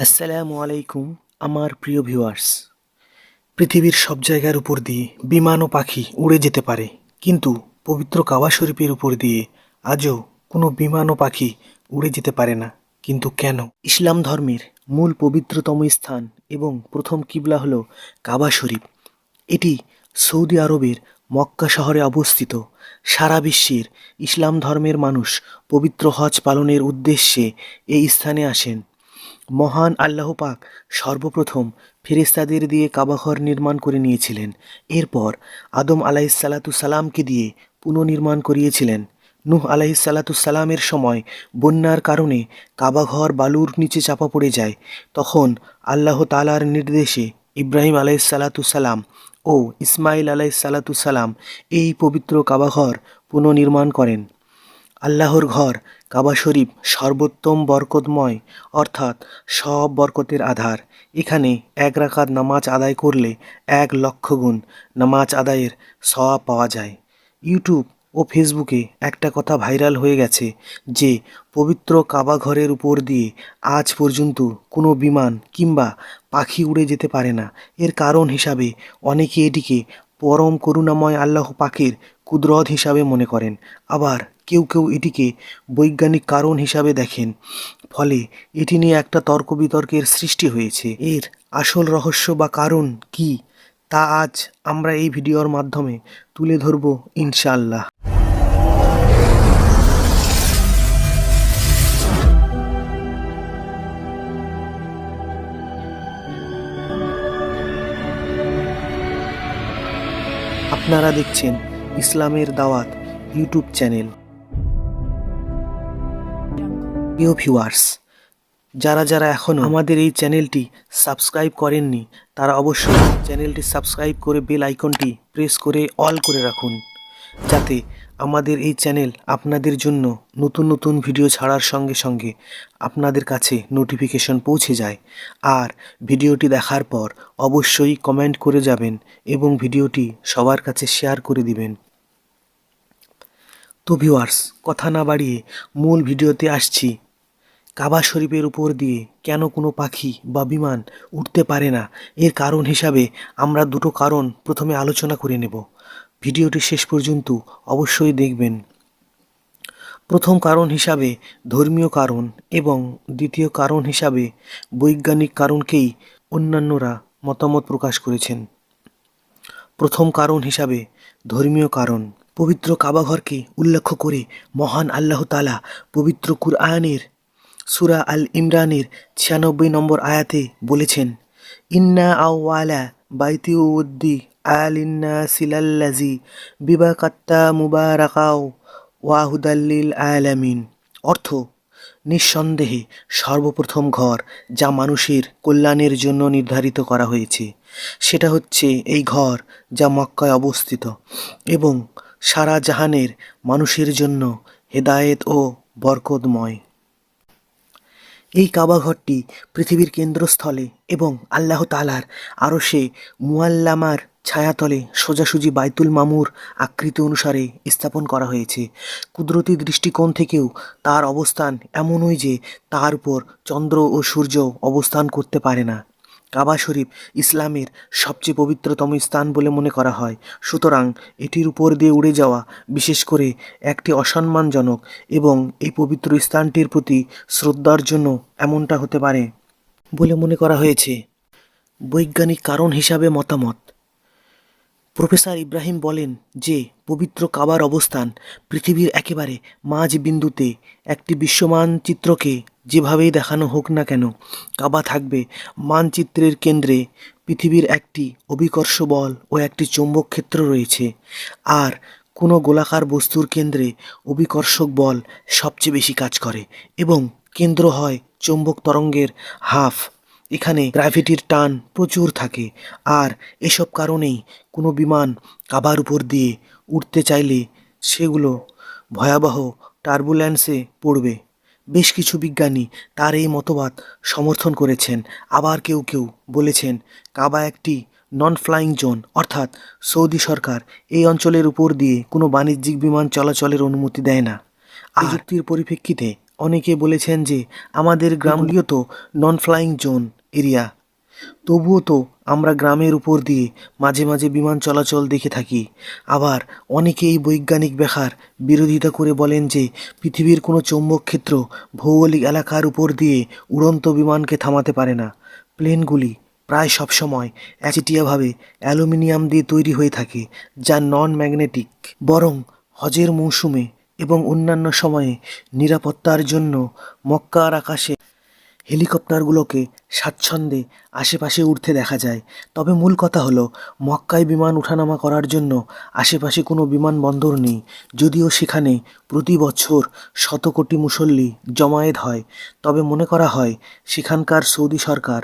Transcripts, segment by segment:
আসসালামু আলাইকুম আমার প্রিয় ভিউয়ার্স। পৃথিবীর সব জায়গার উপর দিয়ে বিমান ও পাখি উড়ে যেতে পারে, কিন্তু পবিত্র কাবা শরীফের উপর দিয়ে আজও কোনো বিমান ও পাখি উড়ে যেতে পারে না। কিন্তু কেন? ইসলাম ধর্মের মূল পবিত্রতম স্থান এবং প্রথম কিবলা হলো কাবা শরীফ। এটি সৌদি আরবের মক্কা শহরে অবস্থিত। সারা বিশ্বের ইসলাম ধর্মের মানুষ পবিত্র হজ পালনের উদ্দেশ্যে এই স্থানে আসেন। মহান আল্লাহ পাক সর্বপ্রথম ফেরেশতাদের দিয়ে কাবাঘর নির্মাণ করে নিয়েছিলেন। এরপর আদম আলাইহিসসালাতুসালামকে দিয়ে পুনর্নির্মাণ করিয়েছিলেন। নূহ আলাইহিসসালাতুসালামের সময় বন্যার কারণে কাবাঘর বালুর নিচে চাপা পড়ে যায়। তখন আল্লাহ তাআলার নির্দেশে ইব্রাহিম আলাইহিসসালাতুসালাম ও ইসমাইল আলাইহিসসালাতুসালাম এই পবিত্র কাবাঘর পুনর্নির্মাণ করেন। আল্লাহর ঘর কাবা শরীফ সর্বোত্তম বরকতময়, অর্থাৎ সব বরকতের আধার। এখানে এক রাকাত নামাজ আদায় করলে 1,00,000 গুণ নামাজ আদায়ের সওয়াব পাওয়া যায়। ইউটিউব ও ফেসবুকে একটা কথা ভাইরাল হয়ে গেছে যে পবিত্র কাবা ঘরের উপর দিয়ে আজ পর্যন্ত কোনো বিমান কিংবা পাখি উড়ে যেতে পারে না। এর কারণ হিসাবে অনেকে এটিকে পরম করুণাময় আল্লাহ পাকের কুদরত হিসাবে মনে করেন, আবার কেউ কেউ এটিকে বৈজ্ঞানিক কারণ হিসাবে দেখেন। ফলে এটি নিয়ে একটা তর্ক বিতর্কের সৃষ্টি হয়েছে। এর আসল রহস্য বা কারণ কি, তা আজ আমরা এই ভিডিওর মাধ্যমে তুলে ধরব ইনশাআল্লাহ। আপনারা দেখছেন ইসলামের দাওয়াত ইউটিউব চ্যানেল। প্রিয় ভিউয়ার্স, যারা যারা এখনও আমাদের এই চ্যানেলটি সাবস্ক্রাইব করেননি, তারা অবশ্যই চ্যানেলটি সাবস্ক্রাইব করে বেল আইকনটি প্রেস করে অল করে রাখুন, যাতে আমাদের এই চ্যানেল আপনাদের জন্য নতুন নতুন ভিডিও ছাড়ার সঙ্গে সঙ্গে আপনাদের কাছে নোটিফিকেশন পৌঁছে যায়। আর ভিডিওটি দেখার পর অবশ্যই কমেন্ট করে যাবেন এবং ভিডিওটি সবার কাছে শেয়ার করে দিবেন। তো ভিউয়ার্স, কথা না বাড়িয়ে মূল ভিডিওতে আসছি। কাবা শরীফের উপর দিয়ে কেন কোনো পাখি বা বিমান উঠতে পারে না, এর কারণ হিসাবে আমরা দুটো কারণ প্রথমে আলোচনা করে নেব। ভিডিওটি শেষ পর্যন্ত অবশ্যই দেখবেন। প্রথম কারণ হিসাবে ধর্মীয় কারণ এবং দ্বিতীয় কারণ হিসাবে বৈজ্ঞানিক কারণকেই অন্যান্যরা মতামত প্রকাশ করেছেন। প্রথম কারণ হিসাবে ধর্মীয় কারণ। পবিত্র কাবাঘরকে উল্লেখ করে মহান আল্লাহ তাআলা পবিত্র কুরআনের সূরা আল ইমরানের 96 নম্বর আয়াতে বলেছেন, ইন্না আউওয়ালা বাইতি উদ্দি আলিন্নাসি লাল্লাযী বিবাকাত্তা মুবারাকাও ওয়া হুদাল্লিল আলামিন। অর্থ, নিঃসন্দেহে সর্বপ্রথম ঘর যা মানুষের কল্যাণের জন্য নির্ধারিত করা হয়েছে, সেটা হচ্ছে এই ঘর যা মক্কায় অবস্থিত এবং সারা জাহানের মানুষের জন্য হেদায়েত ও বরকতময়। এই কাবাঘরটি পৃথিবীর কেন্দ্রস্থলে এবং আল্লাহ তাআলার আরশে মুআল্লামার ছায়াতলে সোজাসুজি বাইতুল মামুর আকৃতি অনুসারে স্থাপন করা হয়েছে। কুদরতি দৃষ্টিকোণ থেকেও তার অবস্থান এমনই যে তার উপর চন্দ্র ও সূর্য অবস্থান করতে পারে না। কাবা শরীফ ইসলামের সবচেয়ে পবিত্রতম স্থান বলে মনে করা হয়, সুতরাং এটির উপর দিয়ে উড়ে যাওয়া বিশেষ করে একটি অসম্মানজনক এবং এই পবিত্র স্থানটির প্রতি শ্রদ্ধার জন্য এমনটা হতে পারে বলে মনে করা হয়েছে। বৈজ্ঞানিক কারণ হিসাবে মতামত। প্রফেসর ইব্রাহিম বলেন যে পবিত্র কাবার অবস্থান পৃথিবীর একেবারে মাঝ বিন্দুতে। একটি বিশ্বমানচিত্রকে যেভাবেই দেখানো হোক না কেন, কাবা থাকবে মানচিত্রের কেন্দ্রে। পৃথিবীর একটি অভিকর্ষ বল ও একটি চৌম্বক ক্ষেত্র রয়েছে, আর কোনো গোলাকার বস্তুর কেন্দ্রে অভিকর্ষক বল সবচেয়ে বেশি কাজ করে এবং কেন্দ্র হয় চৌম্বক তরঙ্গের হাফ। এখানে গ্র্যাভিটির টান প্রচুর থাকে, আর এসব কারণেই কোনো বিমান কাবার উপর দিয়ে উঠতে চাইলে সেগুলো ভয়াবহ টার্বুলেন্সে পড়বে। বেশ কিছু বিজ্ঞানী তার এই মতবাদ সমর্থন করেছেন, আবার কেউ কেউ বলেছেন কাবা একটি নন ফ্লাইং জোন, অর্থাৎ সৌদি সরকার এই অঞ্চলের উপর দিয়ে কোনো বাণিজ্যিক বিমান চলাচলের অনুমতি দেয় না। এই যুক্তির পরিপ্রেক্ষিতে অনেকে বলেছেন যে আমাদের গ্রামগুলিও তো নন ফ্লাইং জোন এরিয়া, তবুও তো আমরা গ্রামের উপর দিয়ে মাঝে মাঝে বিমান চলাচল দেখে থাকি। আবার অনেকে এই বৈজ্ঞানিক ব্যাখ্যার বিরোধিতা করে বলেন যে পৃথিবীর কোনো চৌম্বক ক্ষেত্র ভৌগোলিক এলাকার উপর দিয়ে উড়ন্ত বিমানকে থামাতে পারে না। প্লেনগুলি প্রায় সবসময় একচেটিয়াভাবে অ্যালুমিনিয়াম দিয়ে তৈরি হয়ে থাকে, যা নন ম্যাগনেটিক। বরং হজের মৌসুমে এবং অন্যান্য সময়ে নিরাপত্তার জন্য মক্কার আকাশে হেলিকপ্টারগুলোকে স্বাচ্ছন্দ্যে আশেপাশে উড়তে দেখা যায়। তবে মূল কথা হলো, মক্কায় বিমান ওঠানামা করার জন্য আশেপাশে কোনো বিমানবন্দর নেই, যদিও সেখানে প্রতি বছর শত কোটি মুসল্লি জমায়েত হয়। তবে মনে করা হয় সেখানকার সৌদি সরকার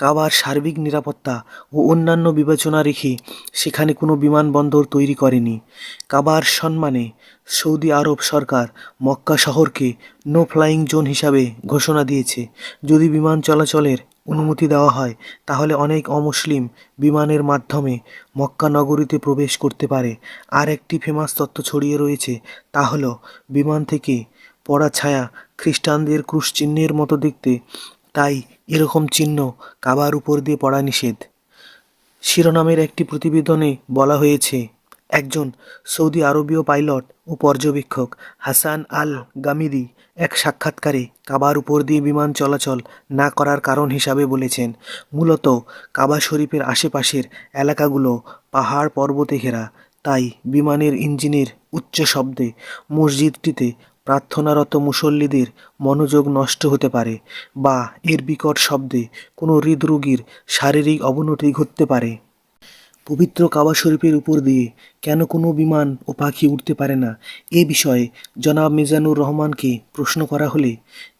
কাবার সার্বিক নিরাপত্তা ও অন্যান্য বিবেচনা রেখে সেখানে কোনো বিমানবন্দর তৈরি করেনি। কাবার সম্মানে সৌদি আরব সরকার মক্কা শহরকে নো ফ্লাইং জোন হিসাবে ঘোষণা দিয়েছে। যদি বিমান চলাচলের অনুমতি দেওয়া হয়, তাহলে অনেক অমুসলিম বিমানের মাধ্যমে মক্কা নগরীতে প্রবেশ করতে পারে। আর একটি ফেমাস তথ্য ছড়িয়ে রয়েছে, তা হলো বিমান থেকে পড়া ছায়া খ্রিস্টানদের ক্রুশ চিহ্নের মতো দেখতে, তাই এরকম চিহ্ন কাবার উপর দিয়ে পড়া নিষেধ। শিরোনামের একটি প্রতিবেদনে বলা হয়েছে, একজন সৌদি আরবীয় পাইলট ও পর্যবেক্ষক হাসান আল গামিদি এক সাক্ষাৎকারে কাবার উপর দিয়ে বিমান চলাচল না করার কারণ হিসাবে বলেছেন, মূলত কাবা শরীফের আশেপাশের এলাকাগুলো পাহাড় পর্বতে ঘেরা, তাই বিমানের ইঞ্জিনের উচ্চ শব্দে মসজিদটিতে প্রার্থনারত মুসল্লিদের মনোযোগ নষ্ট হতে পারে, বা এর বিকট শব্দে কোনো হৃদরোগীর শারীরিক অবনতি ঘটতে পারে। পবিত্র কাবা শরীফের উপর দিয়ে কেন কোনো বিমান ও পাখি উঠতে পারে না, এ বিষয়ে জনাব মিজানুর রহমানকে প্রশ্ন করা হলে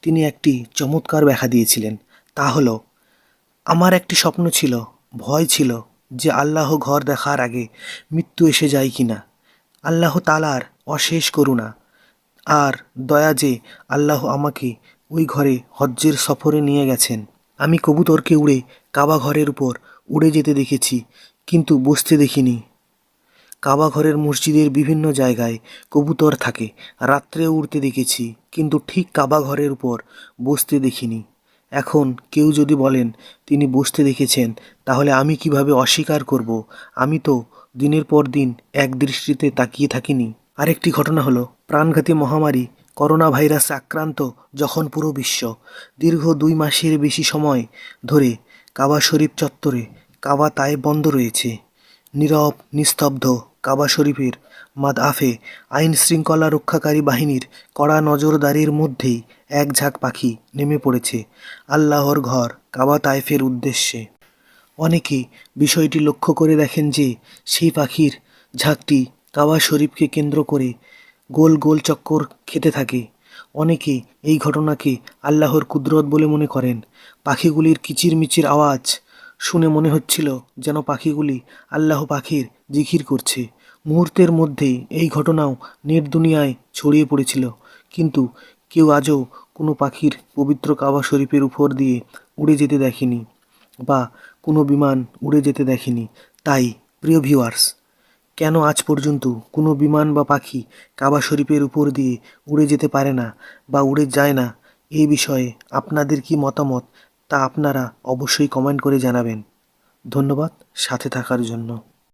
তিনি একটি চমৎকার ব্যাখ্যা দিয়েছিলেন। তা হলো, আমার একটি স্বপ্ন ছিল, ভয় ছিল যে আল্লাহ ঘর দেখার আগে মৃত্যু এসে যায় কিনা। আল্লাহ তাআলার অশেষ করুণা আর দয়া যে আল্লাহ আমাকে ওই ঘরে হজ্জের সফরে নিয়ে গেছেন। আমি কবুতরকে উড়ে কাবা ঘরের উপর উড়ে যেতে দেখেছি, কিন্তু বসতে দেখিনি। কাবা ঘরের মসজিদের বিভিন্ন জায়গায় কবুতর থাকে, রাত্রেও উড়তে দেখেছি, কিন্তু ঠিক কাবা ঘরের উপর বসতে দেখিনি। এখন কেউ যদি বলেন তিনি বসতে দেখেছেন, তাহলে আমি কিভাবে অস্বীকার করব? আমি তো দিনের পর দিন এক দৃষ্টিতে তাকিয়ে থাকিনি। আরেকটি ঘটনা হলো, প্রাণঘাতী মহামারী করোনা ভাইরাসে আক্রান্ত যখন পুরো বিশ্ব দীর্ঘ 2 মাসের বেশি সময় ধরে কাবা শরীফ চত্বরে কাবা তায়েব বন্ধ রয়েছে। নীরব নিস্তব্ধ কাবা শরীফের মাদআফে আইন শৃঙ্খলা রক্ষাকারী বাহিনীর কড়া নজরদারির মধ্যেই এক ঝাঁক পাখি নেমে পড়েছে আল্লাহর ঘর কাবা তায়েফের উদ্দেশ্যে। অনেকে বিষয়টি লক্ষ্য করে দেখেন যে সেই পাখির ঝাঁকটি কাবা শরীফকে কেন্দ্র করে গোল গোল চক্কর খেতে থাকে। অনেকে এই ঘটনাকে আল্লাহর কুদরত বলে মনে করেন। পাখিগুলির কিচিরমিচির আওয়াজ শুনে মনে হচ্ছিল যেন পাখিগুলি আল্লাহ পাখির জিকির করছে। মুহূর্তের মধ্যেই এই ঘটনাও নেট দুনিয়ায় ছড়িয়ে পড়েছিল, কিন্তু কেউ আজও কোনো পাখির পবিত্র কাবা শরীফের উপর দিয়ে উড়ে যেতে দেখেনি, বা কোনো বিমান উড়ে যেতে দেখেনি। তাই প্রিয় ভিউয়ার্স, কেন আজ পর্যন্ত কোনো বিমান বা পাখি কাবা শরীফের উপর দিয়ে উড়ে যেতে পারে না বা উড়ে যায় না, এই বিষয়ে আপনাদের কি মতামত তা আপনারা অবশ্যই কমেন্ট করে জানাবেন। ধন্যবাদ সাথে থাকার জন্য।